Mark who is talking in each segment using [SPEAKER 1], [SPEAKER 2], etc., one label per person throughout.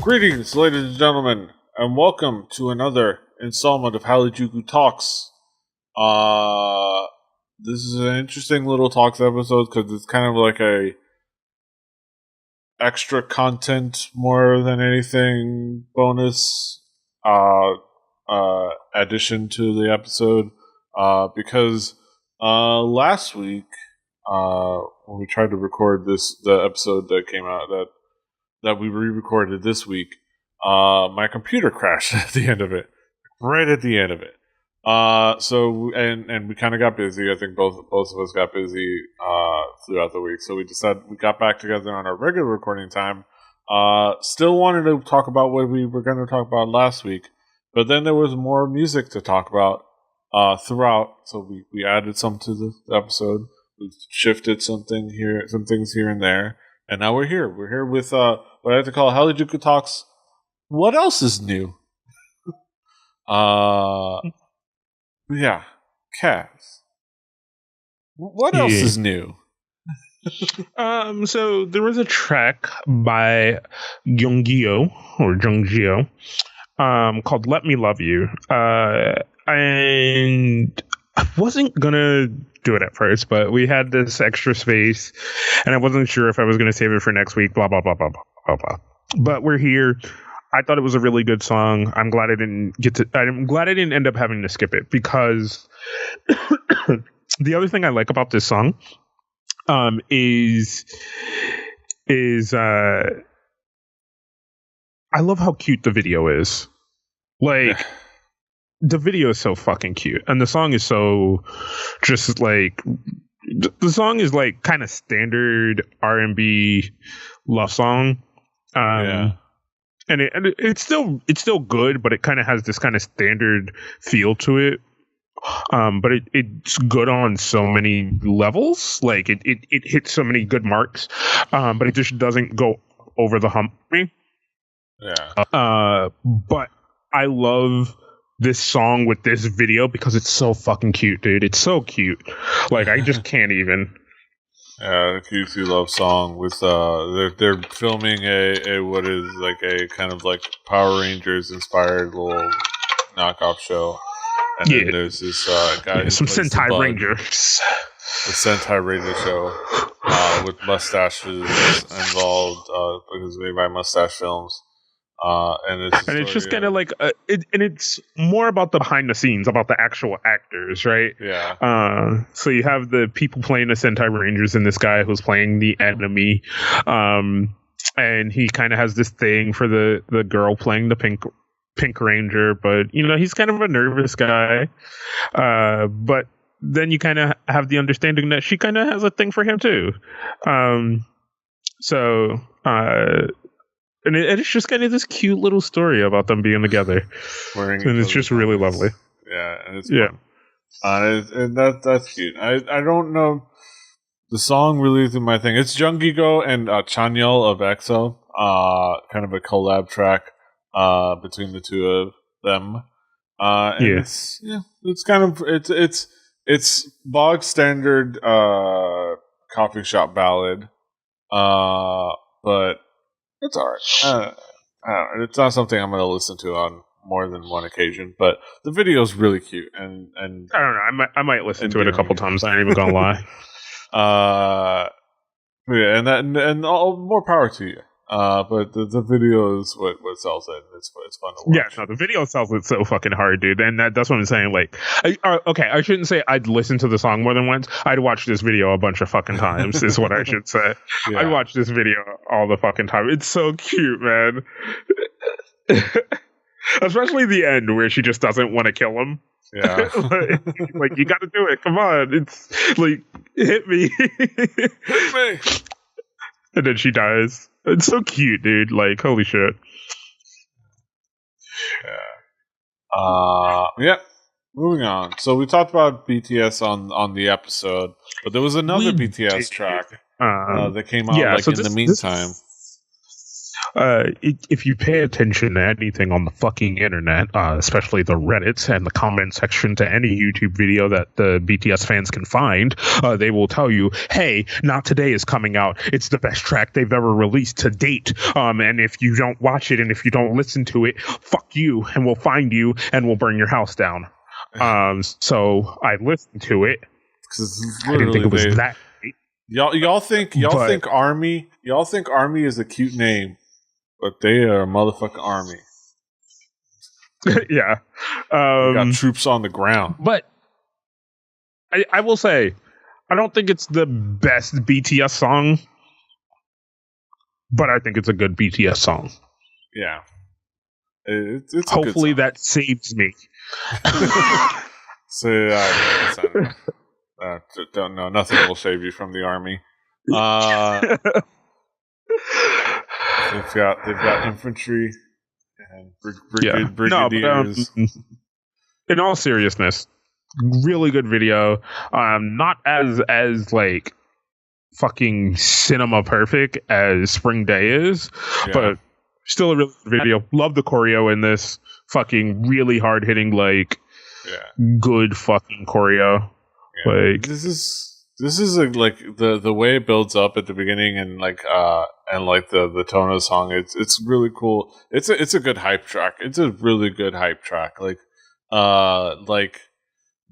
[SPEAKER 1] Greetings, ladies and gentlemen, and welcome to another installment of Hallyujuku Talks. This is an interesting little talks episode because it's kind of like a extra content more than anything bonus addition to the episode. Because last week when we tried to record the episode that came out that we re-recorded this week, my computer crashed at the end of it, right at the end of it. So we kind of got busy. I think both of us got busy throughout the week. So we decided we got back together on our regular recording time. Still wanted to talk about what we were going to talk about last week, but then there was more music to talk about throughout. So we added some to the episode. We shifted some things here and there, and now we're here. We're here with what I like to call Hallyujuku Talks. What else is new? Yeah, Kaz. What else is new?
[SPEAKER 2] So there was a track by Jungio called "Let Me Love You," and I wasn't gonna do it at first, but we had this extra space, and I wasn't sure if I was gonna save it for next week. Blah blah blah blah blah blah. But we're here. I thought it was a really good song. I'm glad I didn't end up having to skip it because the other thing I like about this song is I love how cute the video is. Like the video is so fucking cute, and the song is so just like the song is like kind of standard R&B love song. And it's still good, but it kind of has this kind of standard feel to it. But it's good on so many levels. Like it hits so many good marks. But it just doesn't go over the hump for me.
[SPEAKER 1] Yeah.
[SPEAKER 2] But I love this song with this video because it's so fucking cute, dude. It's so cute. Like I just can't even.
[SPEAKER 1] Yeah, the cutesy love song with they're filming a what is like a kind of like Power Rangers inspired little knockoff show, and then there's this guy
[SPEAKER 2] some Sentai Rangers,
[SPEAKER 1] the Sentai Ranger show with mustaches involved because made by Mustache Films. And
[SPEAKER 2] it's just kind of like it's more about the behind the scenes, about the actual actors, right?
[SPEAKER 1] Yeah.
[SPEAKER 2] So you have the people playing the Sentai Rangers and this guy who's playing the enemy, and he kind of has this thing for the girl playing the Pink Ranger, but he's kind of a nervous guy, but then you kind of have the understanding that she kind of has a thing for him too. And it's just kind of this cute little story about them being together, and it's just really lovely.
[SPEAKER 1] Yeah, and it's fun. And that's cute. I don't know, the song really isn't my thing. It's Jungiko and Chanyeol of EXO, kind of a collab track between the two of them. It's kind of it's bog standard coffee shop ballad, but it's alright. I don't know. It's not something I'm going to listen to on more than one occasion, but the video is really cute, and
[SPEAKER 2] I don't know. I might listen to it a couple times. I ain't even gonna lie.
[SPEAKER 1] Yeah, and all more power to you. But the video is what sells it. It's fun to watch.
[SPEAKER 2] Yeah, no, the video sells it so fucking hard, dude. And that's what I'm saying. Like, I shouldn't say I'd listen to the song more than once. I'd watch this video a bunch of fucking times. Is what I should say. Yeah. I'd watch this video all the fucking time. It's so cute, man. Especially the end where she just doesn't want to kill him.
[SPEAKER 1] Yeah.
[SPEAKER 2] like you got to do it. Come on. It's like, hit me.
[SPEAKER 1] Hit me.
[SPEAKER 2] And then she dies. It's so cute, dude. Like, holy shit.
[SPEAKER 1] Yeah. Moving on. So we talked about BTS on the episode, but there was another BTS track that came out in the meantime.
[SPEAKER 2] if you pay attention to anything on the fucking internet, especially the Reddits and the comment section to any YouTube video that the BTS fans can find, they will tell you, hey, Not Today is coming out. It's the best track they've ever released to date. And if you don't watch it and if you don't listen to it, fuck you, and we'll find you and we'll burn your house down. So I listened to it. I didn't think it was that great.
[SPEAKER 1] Y'all think Army is a cute name, but they are a motherfucking army.
[SPEAKER 2] Yeah.
[SPEAKER 1] They got troops on the ground.
[SPEAKER 2] But I will say, I don't think it's the best BTS song, but I think it's a good BTS song.
[SPEAKER 1] Yeah. It's
[SPEAKER 2] hopefully that saves me.
[SPEAKER 1] So, don't know. Nothing will save you from the army. They've got infantry and brigadiers.
[SPEAKER 2] No, in all seriousness, really good video. Not as like fucking cinema perfect as Spring Day is, but still a really good video. Love the choreo in this. Fucking really hard hitting, like good fucking choreo.
[SPEAKER 1] Yeah.
[SPEAKER 2] Like
[SPEAKER 1] this is like the way it builds up at the beginning and the tone of the song. It's really cool. It's a good hype track. It's a really good hype track.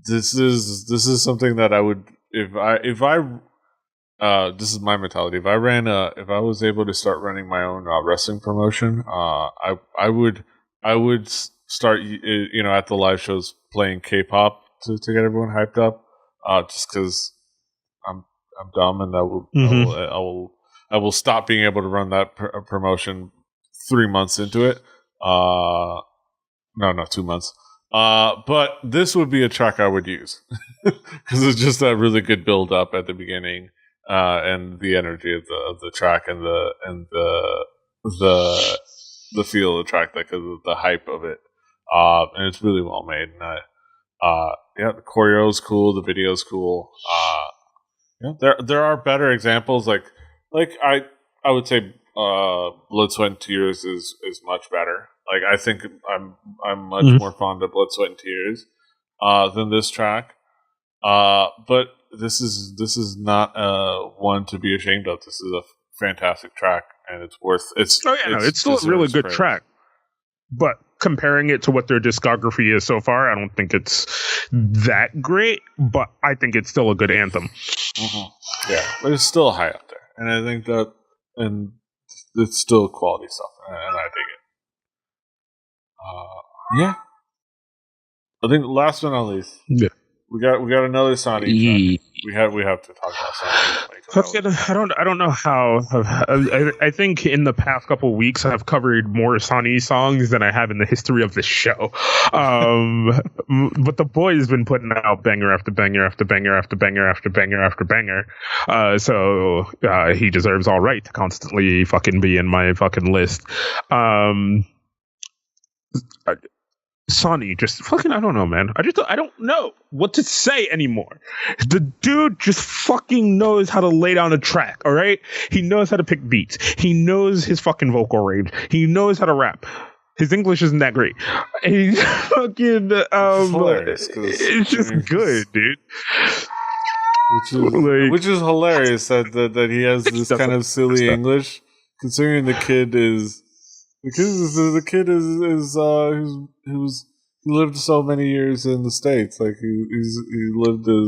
[SPEAKER 1] This is something that I would if I this is my mentality. If I was able to start running my own wrestling promotion, I would start at the live shows playing K-pop to get everyone hyped up. Just because I'm dumb and I will stop being able to run that promotion 3 months into it. No, 2 months. But this would be a track I would use because it's just that really good build up at the beginning, and the energy of the track and the feel of the track, because of the hype of it. And it's really well made. And the choreo is cool. The video is cool. There are better examples. Like I would say, Blood, Sweat, and Tears is much better. Like I think I'm much more fond of Blood, Sweat, and Tears than this track. But this is not one to be ashamed of. This is a fantastic track, and it's worth. It's
[SPEAKER 2] still a really good track. But comparing it to what their discography is so far, I don't think it's that great, but I think it's still a good anthem.
[SPEAKER 1] Mm-hmm. Yeah, but it's still high up there. And I think that, and it's still quality stuff, and I dig it. I think last but not least, we got another SanE track. We have to talk about SanE.
[SPEAKER 2] I don't know how. I think in the past couple of weeks I've covered more SanE songs than I have in the history of this show. But the boy has been putting out banger after banger after banger after banger after banger after banger. So he deserves all right to constantly fucking be in my fucking list. SanE just fucking, I don't know, man. I don't know what to say anymore. The dude just fucking knows how to lay down a track, all right? He knows how to pick beats. He knows his fucking vocal range. He knows how to rap. His English isn't that great. He's fucking it's just good, dude.
[SPEAKER 1] Which is hilarious that he has this kind of silly English, considering the kid who's lived so many years in the States. Like he lived as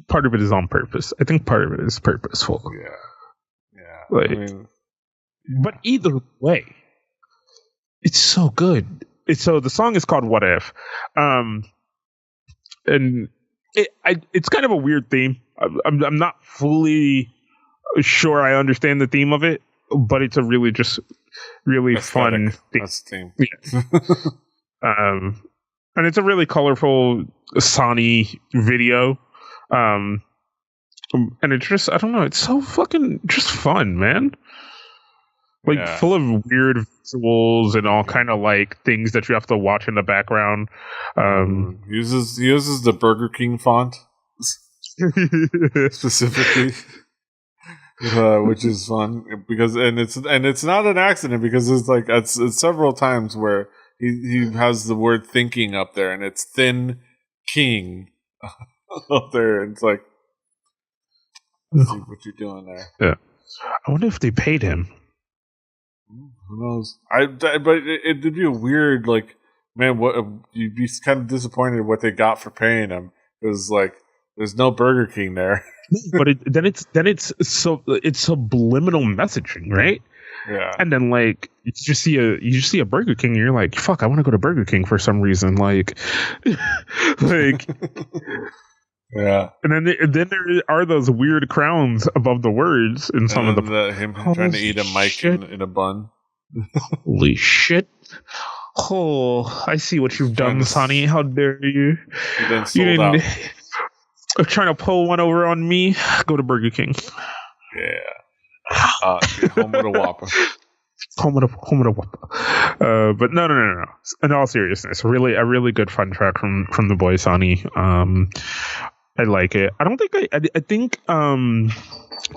[SPEAKER 2] part of it is on purpose. I think part of it is purposeful.
[SPEAKER 1] Yeah.
[SPEAKER 2] But either way, it's so good. So the song is called "What If," and it's kind of a weird theme. I'm not fully sure I understand the theme of it, but it's a really fun theme.
[SPEAKER 1] That's the theme.
[SPEAKER 2] Yeah. And it's a really colorful SanE video. And it's just, I don't know, it's so fucking just fun, man. Full of weird visuals and all kind of like things that you have to watch in the background.
[SPEAKER 1] He uses the Burger King font specifically. which is fun because it's not an accident because it's like it's several times where he has the word thinking up there and it's thin king up there and it's like let's see what you're doing there.
[SPEAKER 2] Yeah, I wonder if they paid him.
[SPEAKER 1] Who knows? But it'd be a weird like man. What you'd be kind of disappointed what they got for paying him because like there's no Burger King there.
[SPEAKER 2] But then it's subliminal messaging, right?
[SPEAKER 1] Yeah.
[SPEAKER 2] And then like you just see a Burger King and you're like, fuck, I want to go to Burger King for some reason. Like like
[SPEAKER 1] yeah.
[SPEAKER 2] And then there are those weird crowns above the words in some of
[SPEAKER 1] him trying to eat a mic in a bun.
[SPEAKER 2] Holy shit. Oh, I see what you've done, SanE. How dare you?
[SPEAKER 1] You didn't
[SPEAKER 2] trying to pull one over on me. Go to Burger King.
[SPEAKER 1] Yeah. Home with a Whopper.
[SPEAKER 2] Home with a Whopper. But no. In all seriousness, a really good fun track from the boy SanE. I like it. I don't think I think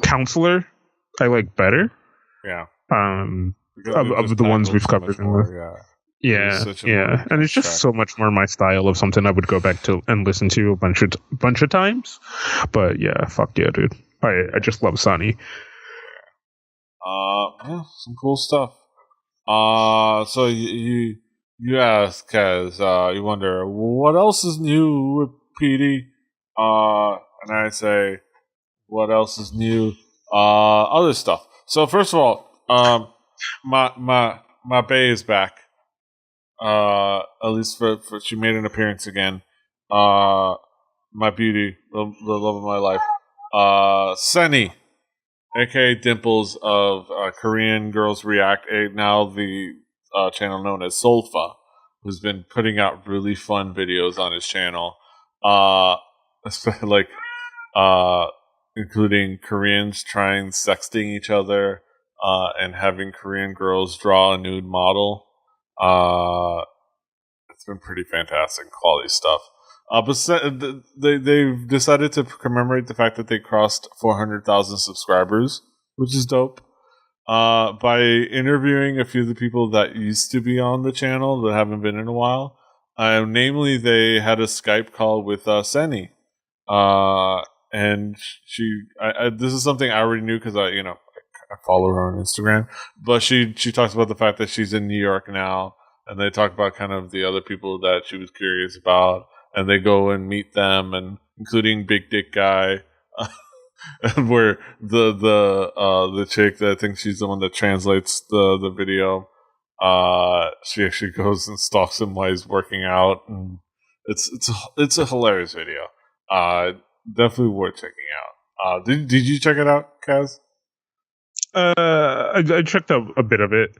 [SPEAKER 2] Counselor I like better.
[SPEAKER 1] Yeah.
[SPEAKER 2] Of the ones we've covered. Yeah, and it's just so much more my style of something I would go back to and listen to a bunch of times. But yeah, fuck yeah, dude. I just love SanE.
[SPEAKER 1] Yeah, some cool stuff. So you ask, Kaz, you wonder what else is new with PD? And I say, what else is new? Other stuff. So first of all, my bae is back. At least for she made an appearance again. My beauty, the love of my life. SanE, aka Dimples of Korean Girls React, now the channel known as Solfa, who's been putting out really fun videos on his channel. Like including Koreans trying sexting each other, and having Korean girls draw a nude model. It's been pretty fantastic quality stuff. But they've decided to commemorate the fact that they crossed 400,000 subscribers, which is dope. By interviewing a few of the people that used to be on the channel that haven't been in a while. Namely, they had a Skype call with SanE. And this is something I already knew because I follow her on Instagram. But she talks about the fact that she's in New York now, and they talk about kind of the other people that she was curious about, and they go and meet them, and including Big Dick Guy, where the chick that I think she's the one that translates the video, she actually goes and stalks him while he's working out, and it's a hilarious video. Definitely worth checking out. Did you check it out, Kaz?
[SPEAKER 2] I checked out a bit of it.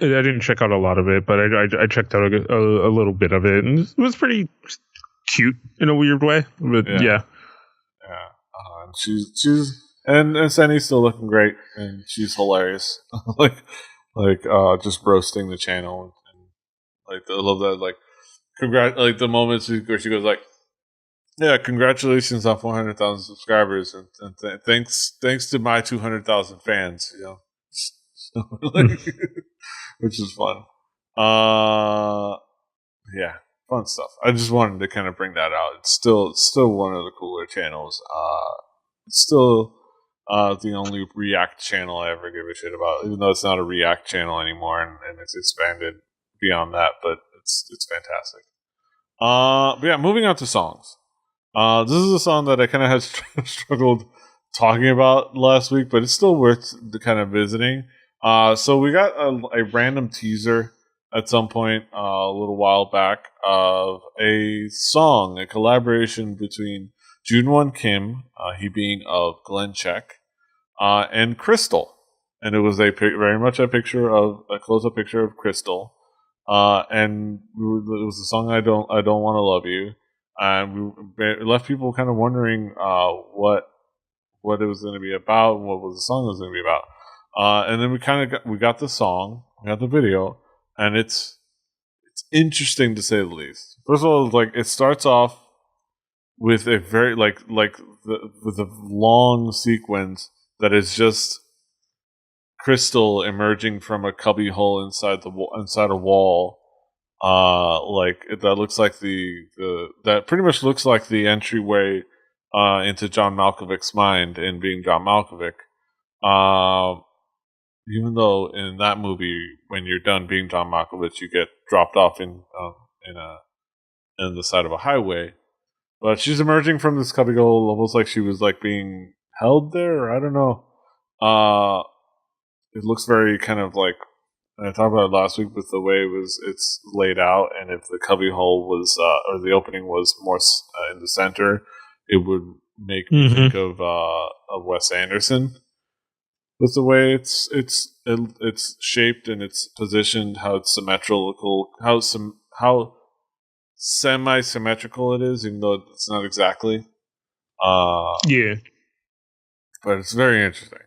[SPEAKER 2] I didn't check out a lot of it, but I checked out a little bit of it, and it was pretty cute in a weird way. But yeah.
[SPEAKER 1] And she's and SanE's still looking great, and she's hilarious. like just roasting the channel, and like I love that. Like like the moments where she goes like, "Yeah, congratulations on 400,000 subscribers, and thanks to my 200,000 fans." Like, which is fun. Yeah, fun stuff. I just wanted to kind of bring that out. It's still one of the cooler channels. It's still the only React channel I ever give a shit about, even though it's not a React channel anymore, and it's expanded beyond that. But it's fantastic. But yeah, moving on to songs. This is a song that I kind of had struggled talking about last week, but it's still worth the kind of visiting. So we got a random teaser at some point a little while back of a song, a collaboration between Junwon Kim, he being of Glen Check, and Crystal, and it was very much a close-up picture of Crystal, and it was the song "I Don't Want to Love You," and we left people kind of wondering what it was going to be about, what was the song was going to be about. And then we got the song, we got the video, and it's interesting to say the least. First of all, like it starts off with a very with a long sequence that is just crystal emerging from a cubby hole inside a wall. That looks like the that pretty much looks like the entryway into John Malkovich's mind in being John Malkovich. Um, Even though in that movie, when you're done being John Malkovich, you get dropped off in a in the side of a highway. But she's emerging from this cubbyhole almost like she was like being held there. I don't know. Uh, it looks very kind of like, and I talked about it last week with the way it's laid out, and if the cubbyhole was or the opening was more in the center, it would make me think of Wes Anderson with the way it's shaped and it's positioned, how it's symmetrical, how semi-symmetrical it is, even though it's not exactly.
[SPEAKER 2] Yeah.
[SPEAKER 1] But it's very interesting.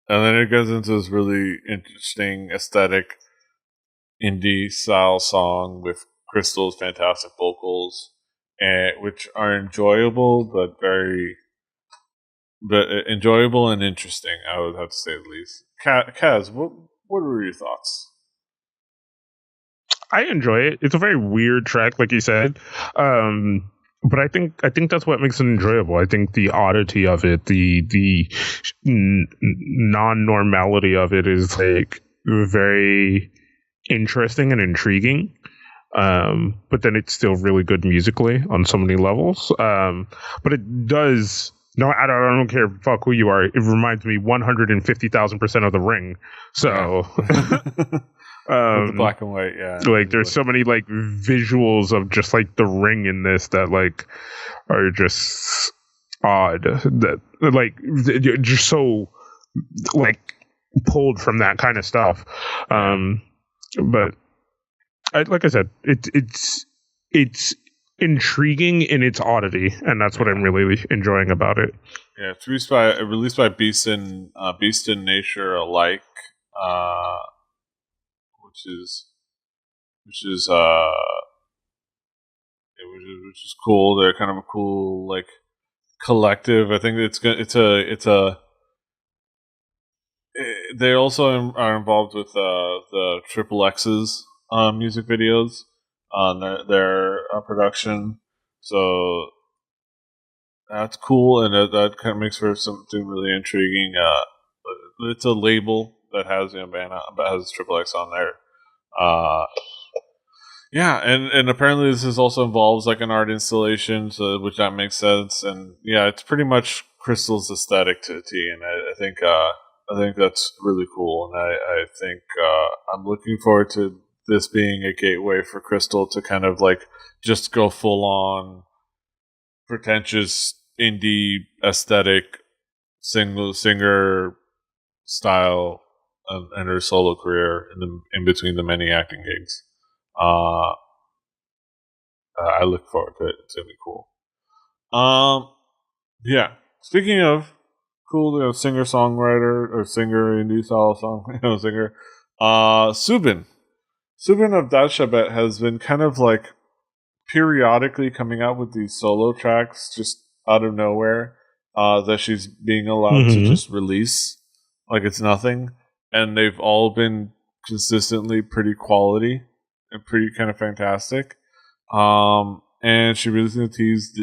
[SPEAKER 1] And then it goes into this really interesting aesthetic indie style song with Crystal's fantastic vocals, which are enjoyable, but enjoyable and interesting. I would have to say the least. Kaz, what were your thoughts?
[SPEAKER 2] I enjoy it. It's a very weird track, like you said, but I think that's what makes it enjoyable. I think the oddity of it, the non-normality of it, is like very interesting and intriguing. But then it's still really good musically on so many levels. But it does. No, I don't care. Fuck who you are. It reminds me 150,000% of The Ring. So.
[SPEAKER 1] Yeah. The black and white, yeah.
[SPEAKER 2] Like there's so many like visuals of just like the ring in this that like are just odd, that like just so like pulled from that kind of stuff. But like I said, it's intriguing in its oddity, and that's what I'm really enjoying about it.
[SPEAKER 1] Yeah, it's released by Beast and Nature alike. Which is which is cool. They're kind of a cool like collective. I think they also are involved with the Triple X's music videos on their production. So that's cool, and that kind of makes for something really intriguing. It's a label that has Triple X on there. Yeah, and apparently this is also involves like an art installation, so which that makes sense. And yeah, it's pretty much Crystal's aesthetic to a T, and I think that's really cool. And I think I'm looking forward to this being a gateway for Crystal to kind of like just go full on pretentious indie aesthetic singer style and her solo career in between the many acting gigs. I look forward to it. It's gonna be cool. Yeah. Speaking of cool, singer songwriter or singer indie style song, singer. Subin of Dashabet has been kind of like periodically coming out with these solo tracks just out of nowhere. That she's being allowed to just release like it's nothing, and they've all been consistently pretty quality and pretty kind of fantastic. And she recently teased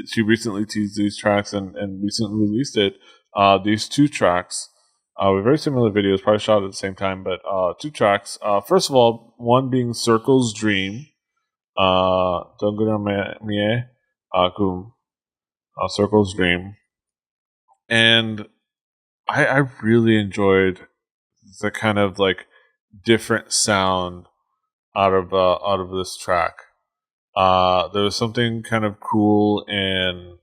[SPEAKER 1] these tracks and recently released it. These two tracks, with very similar videos, probably shot at the same time, but two tracks. First of all, one being Circle's Dream, Dongura Mie, Kum, Circle's Dream, and I really enjoyed the kind of like different sound out of this track. There was something kind of cool and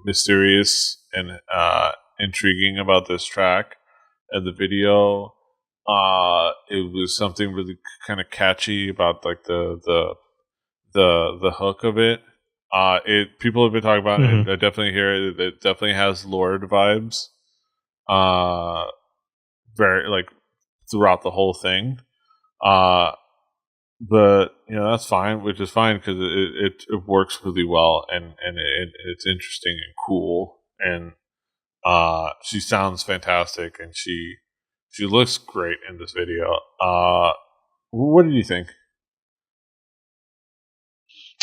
[SPEAKER 1] mysterious and intriguing about this track and the video. It was something really kind of catchy about like the hook of it. People have been talking about it. I definitely hear it. It definitely has Lord vibes. Very like throughout the whole thing. but that's fine, which is fine because it works really well, and it's interesting and cool, and she sounds fantastic, and she looks great in this video. What do you think?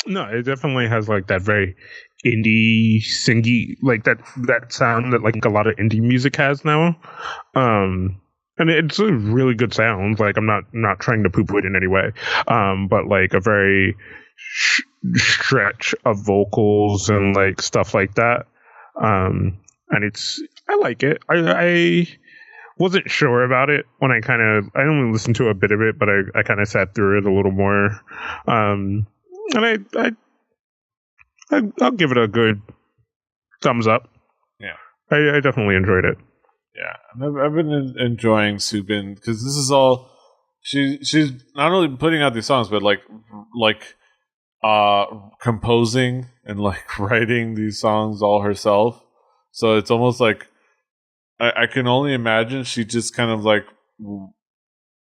[SPEAKER 2] No, it definitely has like that very indie singy, like that sound that like a lot of indie music has now. And it's a really good sound. Like I'm not trying to poo-poo it in any way. But like a very stretch of vocals and like stuff like that. And I like it. I wasn't sure about it when I only listened to a bit of it, but I kind of sat through it a little more. And I'll give it a good thumbs up.
[SPEAKER 1] Yeah,
[SPEAKER 2] I definitely enjoyed it.
[SPEAKER 1] yeah, and I've been enjoying Subin because this is all she's not only putting out these songs, but like composing and like writing these songs all herself. So it's almost like I can only imagine she just kind of like,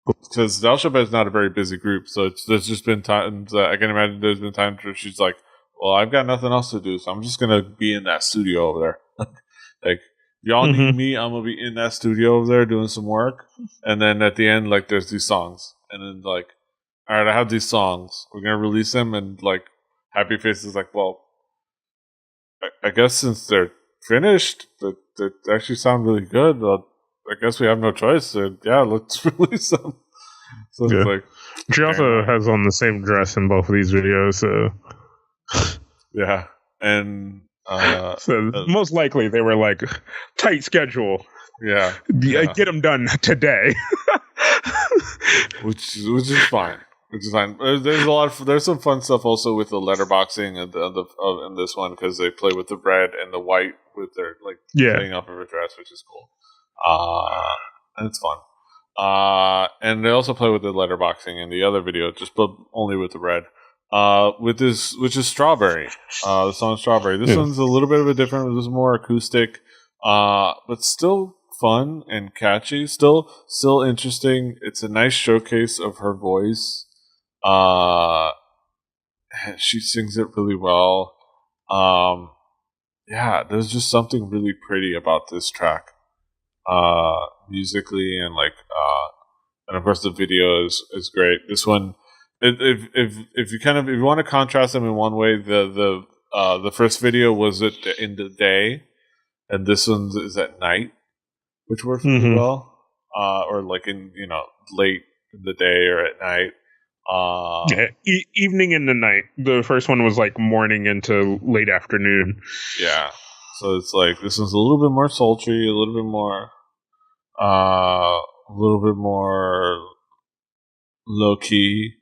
[SPEAKER 1] because the Alshabet is not a very busy group, so there's just been times I can imagine there's been times where she's like, well, I've got nothing else to do, so I'm just gonna be in that studio over there. Like, y'all need me, I'm gonna be in that studio over there doing some work, and then at the end, like, there's these songs, and then like, all right, I have these songs, we're gonna release them, and like, Happy Face is like, well, I guess since they're finished, they actually sound really good. I guess we have no choice. So yeah, let's release them. So it's like,
[SPEAKER 2] she also has on the same dress in both of these videos. So
[SPEAKER 1] yeah, and
[SPEAKER 2] so most likely they were like tight schedule.
[SPEAKER 1] Yeah,
[SPEAKER 2] get them done today,
[SPEAKER 1] which is fine. Which is fine. There's some fun stuff also with the letterboxing in this one because they play with the red and the white with their like playing off of her dress, which is cool. And it's fun. And they also play with the letterboxing in the other video, but only with the red. With this, which is Strawberry. The song Strawberry. This one's a little bit of a different. This is more acoustic, but still fun and catchy. Still interesting. It's a nice showcase of her voice. She sings it really well. Yeah, there's just something really pretty about this track, musically, and and of course the video is great. This one, if you want to contrast them in one way, the first video was in the day, and this one is at night, which works really well. Or like in late in the day or at night.
[SPEAKER 2] Evening into night. The first one was like morning into late afternoon.
[SPEAKER 1] Yeah, so it's like this one's a little bit more sultry, a little bit more low key,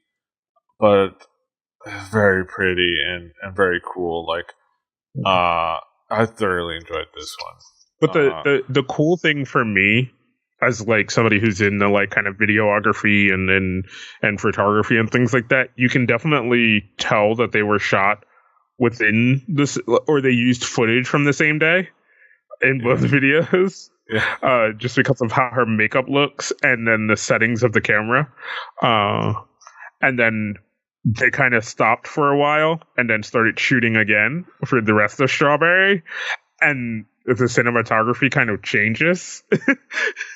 [SPEAKER 1] but very pretty and very cool. Like, I thoroughly enjoyed this one.
[SPEAKER 2] But the cool thing for me, as like somebody who's in the like kind of videography and photography and things like that, you can definitely tell that they were shot within this, or they used footage from the same day in both videos.
[SPEAKER 1] Yeah.
[SPEAKER 2] Just because of how her makeup looks and then the settings of the camera. And then they kind of stopped for a while and then started shooting again for the rest of Strawberry. And the cinematography kind of changes.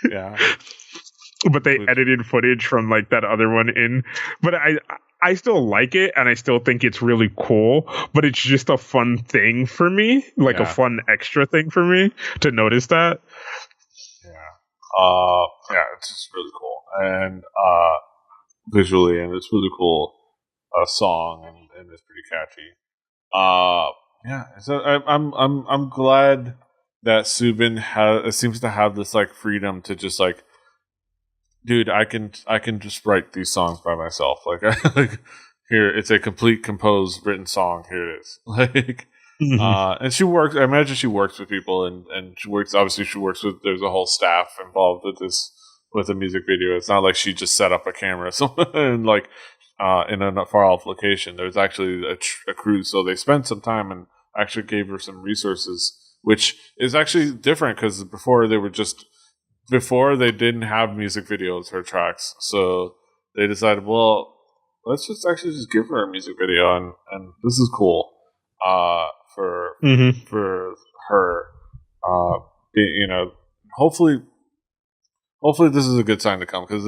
[SPEAKER 1] Yeah.
[SPEAKER 2] But they edited footage from like that other one in. But I still like it, and I still think it's really cool, but it's just a fun thing for me, like a fun extra thing for me to notice that.
[SPEAKER 1] Yeah, it's just really cool, and visually, and it's really cool song, and it's pretty catchy. Yeah, so I'm glad that Subin seems to have this like freedom to just like, dude, I can just write these songs by myself. Like, here, it's a complete composed written song. Here it is. Like, and she works. I imagine she works with people, and she works. Obviously, she works with. There's a whole staff involved with the music video. It's not like she just set up a camera and like in a far off location. There's actually a crew, so they spent some time and actually gave her some resources, which is actually different because before they didn't have music videos for tracks, so they decided, well, let's just actually just give her a music video, and this is cool. For
[SPEAKER 2] Mm-hmm.
[SPEAKER 1] for her, you know, hopefully this is a good sign to come because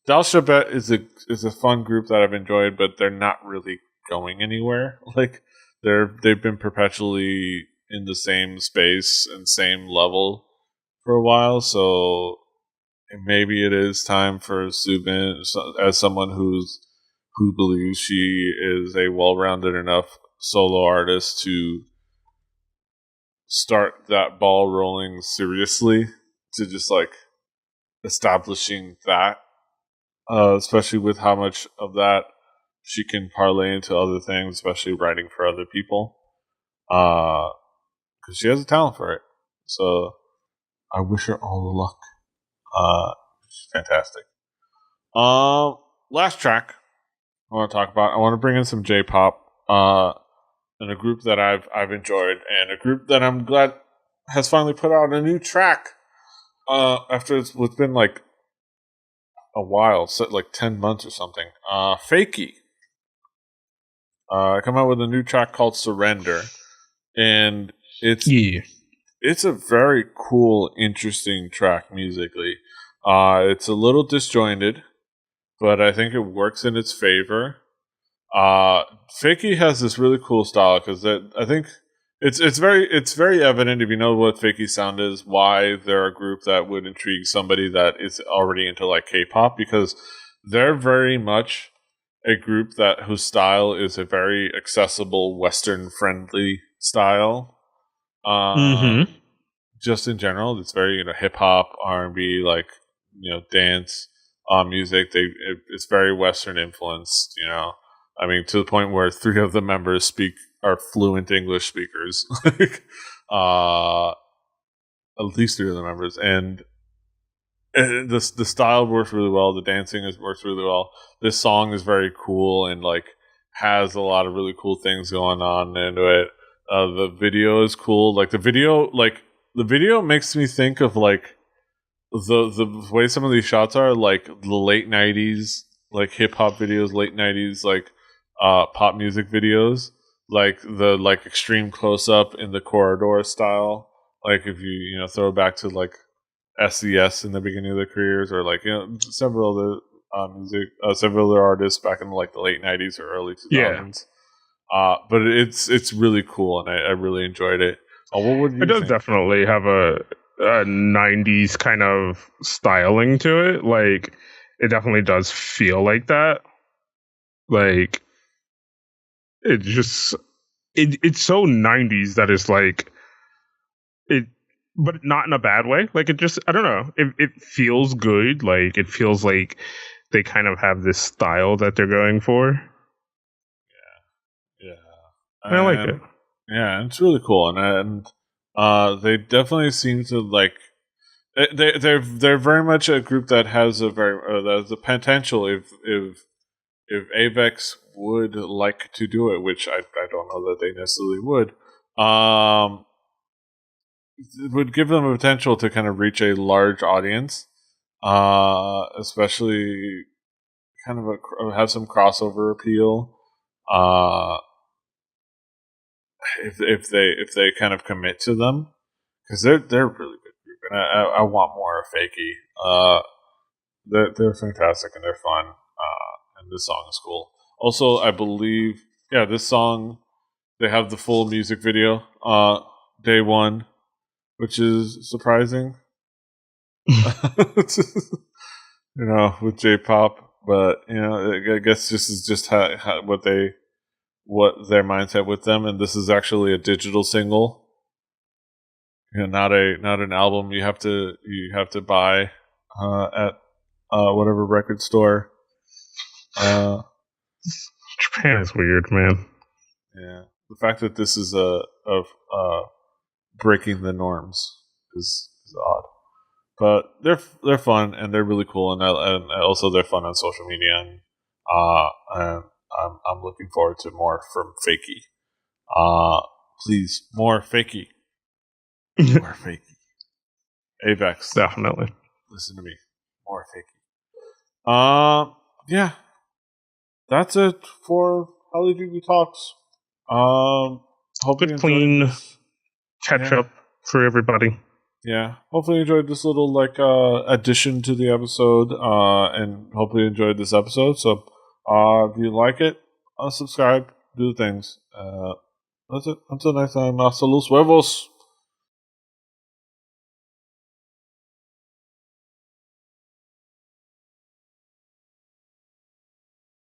[SPEAKER 1] Dal Shabet is a fun group that I've enjoyed, but they're not really going anywhere. Like they've been perpetually in the same space and same level for a while, so maybe it is time for Subin, as someone who believes she is a well-rounded enough solo artist, to start that ball rolling seriously, to just like establishing that, especially with how much of that she can parlay into other things, especially writing for other people, because she has a talent for it. So I wish her all the luck. She's fantastic. Last track I want to talk about. I want to bring in some J-pop, and a group that I've enjoyed, and a group that I'm glad has finally put out a new track. After it's been like a while, so like 10 months or something. FAKY. Come out with a new track called Surrender, and
[SPEAKER 2] Yeah.
[SPEAKER 1] it's a very cool, interesting track musically. It's a little disjointed, but I think it works in its favor. FAKY has this really cool style because I think it's very evident, if you know what FAKY sound is, why they're a group that would intrigue somebody that is already into like K-pop, because they're very much a group whose style is a very accessible, Western friendly style. Uh,
[SPEAKER 2] Mm-hmm.
[SPEAKER 1] just in general, it's very hip hop, R&B, like dance music. It's very Western influenced. I mean, to the point where three of the members are fluent English speakers. Like, at least three of the members, and the style works really well. The dancing works really well. This song is very cool and like has a lot of really cool things going on into it. The video is cool. The video makes me think of like the way some of these shots are, like the late '90s, like hip hop videos, late '90s, like pop music videos, like the like extreme close up in the corridor style. Like if you throw back to like SES in the beginning of their careers, or like several other several other artists back in like the late '90s or early
[SPEAKER 2] Yeah.
[SPEAKER 1] 2000s. But it's really cool, and I really enjoyed it. What do
[SPEAKER 2] It
[SPEAKER 1] you
[SPEAKER 2] does
[SPEAKER 1] think?
[SPEAKER 2] definitely have a 90s kind of styling to it. Like, it definitely does feel like that. Like, it just, it's so 90s that it's like, it, but not in a bad way. Like, it just, I don't know. It feels good. Like, it feels like they kind of have this style that they're going for.
[SPEAKER 1] Yeah,
[SPEAKER 2] And I like it.
[SPEAKER 1] yeah, it's really cool, and they definitely seem to like they're very much a group that has that has the potential, if Avex would like to do it, which I don't know that they necessarily would. It would give them a potential to kind of reach a large audience, especially kind of have some crossover appeal. Uh, if they kind of commit to them, because they're a really good group, and I want more of Fakey. They're fantastic and they're fun, and this song is cool. Also, I believe this song, they have the full music video day one, which is surprising. With J-pop, but I guess this is just what their mindset with them, and this is actually a digital single. Not an album you have to buy at whatever record store.
[SPEAKER 2] Japan is weird, man.
[SPEAKER 1] Yeah, the fact that this is a breaking the norms is odd, but they're fun and they're really cool, and also they're fun on social media, and I'm looking forward to more from Fakey. Please, more Fakey, more Fakey. Avex,
[SPEAKER 2] Definitely.
[SPEAKER 1] listen to me, more Fakey. Yeah, that's it for Hallyujuku Talks. Hope you
[SPEAKER 2] Good,
[SPEAKER 1] enjoyed
[SPEAKER 2] clean
[SPEAKER 1] this.
[SPEAKER 2] catch
[SPEAKER 1] Yeah.
[SPEAKER 2] up for everybody.
[SPEAKER 1] Yeah, hopefully you enjoyed this little addition to the episode, and hopefully you enjoyed this episode. So, if you like it, subscribe, do the things. That's it. Until next time, hasta los huevos.